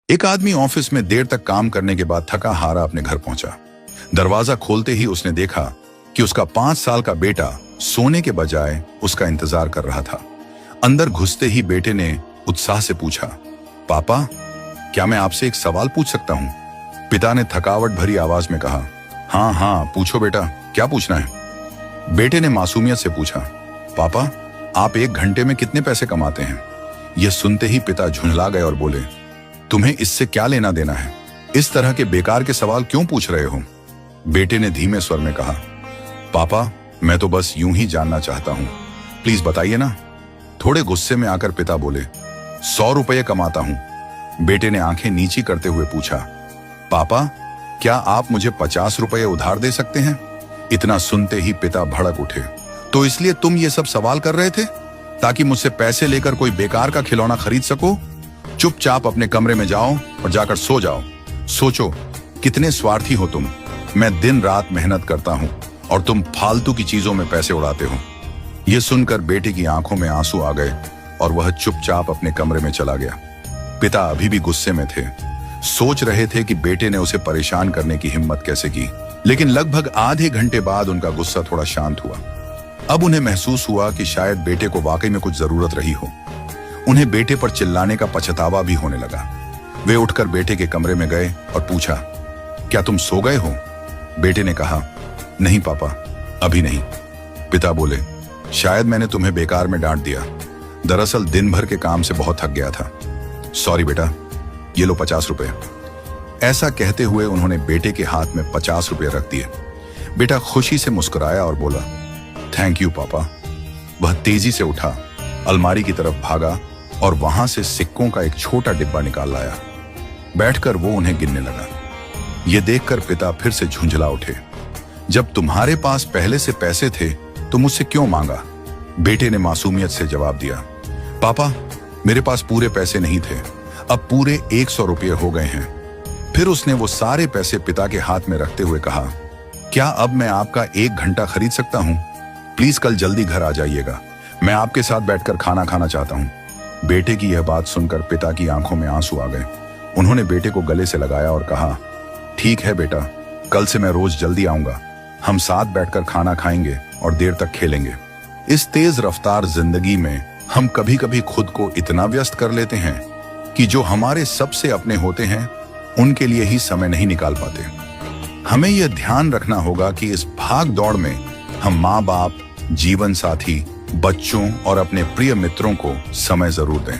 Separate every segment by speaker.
Speaker 1: एक आदमी ऑफिस में देर तक काम करने के बाद थका हारा अपने घर पहुंचा। दरवाजा खोलते ही उसने देखा कि उसका 5 साल का बेटा सोने के बजाय उसका इंतजार कर रहा था। अंदर घुसते ही बेटे ने उत्साह से पूछा, पापा, क्या मैं आपसे एक सवाल पूछ सकता हूं? पिता ने थकावट भरी आवाज में कहा, हाँ हाँ पूछो बेटा, क्या पूछना है? बेटे ने मासूमियत से पूछा, पापा, आप 1 घंटे में कितने पैसे कमाते हैं? यह सुनते ही पिता झुंझला गए और बोले, तुम्हें इससे क्या लेना देना है? इस तरह के बेकार के सवाल क्यों पूछ रहे हो? बेटे ने धीमे स्वर में कहा, पापा, मैं तो बस यूं ही जानना चाहता हूं, प्लीज बताइए ना। थोड़े गुस्से में आकर पिता बोले, 100 रुपये कमाता हूं। बेटे ने आंखें नीची करते हुए पूछा, पापा, क्या आप मुझे 50 रुपये उधार दे सकते हैं? इतना सुनते ही पिता भड़क उठे, तो इसलिए तुम ये सब सवाल कर रहे थे ताकि मुझसे पैसे लेकर कोई बेकार का खिलौना खरीद सको? चुपचाप अपने कमरे में जाओ और जाकर सो जाओ। सोचो कितने स्वार्थी हो तुम। मैं दिन रात मेहनत करता हूं और तुम फालतू की चीजों में पैसे उड़ाते हो। यह सुनकर बेटे की आंखों में आंसू आ गए और वह चुपचाप अपने कमरे में चला गया। पिता अभी भी गुस्से में थे, सोच रहे थे कि बेटे ने उसे परेशान करने की हिम्मत कैसे की। लेकिन लगभग आधे घंटे बाद उनका गुस्सा थोड़ा शांत हुआ। अब उन्हें महसूस हुआ कि शायद बेटे को वाकई में कुछ जरूरत रही हो। उन्हें बेटे पर चिल्लाने का पछतावा भी होने लगा। वे उठकर बेटे के कमरे में गए और पूछा, क्या तुम सो गए हो? बेटे ने कहा, नहीं पापा, अभी नहीं। पिता बोले, शायद मैंने तुम्हें बेकार में डांट दिया। दरअसल दिन भर के काम से बहुत थक गया था। सॉरी बेटा, ये लो 50 रुपए। ऐसा कहते हुए उन्होंने बेटे के हाथ में 50 रुपये रख दिए। बेटा खुशी से मुस्कुराया और बोला, थैंक यू पापा। वह तेजी से उठा, अलमारी की तरफ भागा और वहां से सिक्कों का एक छोटा डिब्बा निकाल लाया। बैठकर वो उन्हें गिनने लगा। यह देखकर पिता फिर से झुंझला उठे, जब तुम्हारे पास पहले से पैसे थे तो मुझसे क्यों मांगा? बेटे ने मासूमियत से जवाब दिया, पापा, मेरे पास पूरे पैसे नहीं थे, अब पूरे 100 रुपये हो गए हैं। फिर उसने वो सारे पैसे पिता के हाथ में रखते हुए कहा, क्या अब मैं आपका 1 घंटा खरीद सकता हूं? प्लीज कल जल्दी घर आ जाइएगा, मैं आपके साथ बैठकर खाना खाना चाहता हूं। बेटे की यह बात सुनकर पिता की आंखों में आंसू आ गए। उन्होंने बेटे को गले से लगाया और कहा, ठीक है बेटा, कल से मैं रोज जल्दी आऊंगा। हम साथ बैठकर खाना खाएंगे और देर तक खेलेंगे। इस तेज रफ्तार जिंदगी में हम कभी कभी खुद को इतना व्यस्त कर लेते हैं कि जो हमारे सबसे अपने होते हैं उनके लिए ही समय नहीं निकाल पाते। हमें यह ध्यान रखना होगा कि इस भाग दौड़ में हम माँ बाप, जीवन साथी, बच्चों और अपने प्रिय मित्रों को समय जरूर दें,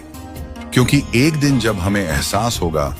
Speaker 1: क्योंकि एक दिन जब हमें एहसास होगा